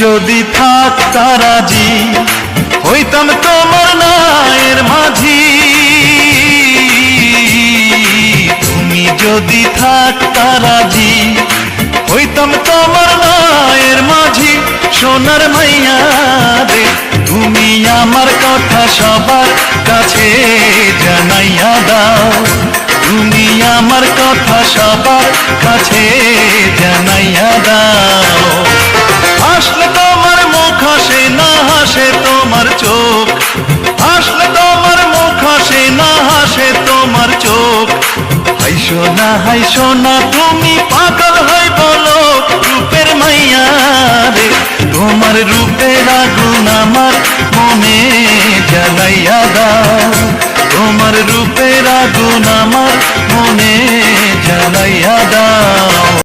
যদি থাকতা রাজি হইতাম তোমার নায়ের মাঝি। তুমি যদি থাকতা রাজি হইতাম তোমার নায়ের মাঝি। সোনার মাইয়া রে তুমি আমার কথা সবার কাছে জানাইয়া দাও। তুমি আমার কথা সবার কাছে জানাইয়া দাও। আসলে তোমার মুখ হাসে না হাসে তোমার চোখ। আসলে তোমার মুখ হাসে না হাসে তোমার চোখ। হাইসো না তুমি পাগল হই বলো রূপের মাইয়া রে। তোমার রূপের আগুন আমার মনে জ্বালাইয়া দাও। তোমার রূপের আগুন আমার মনে জ্বালাইয়া দাও।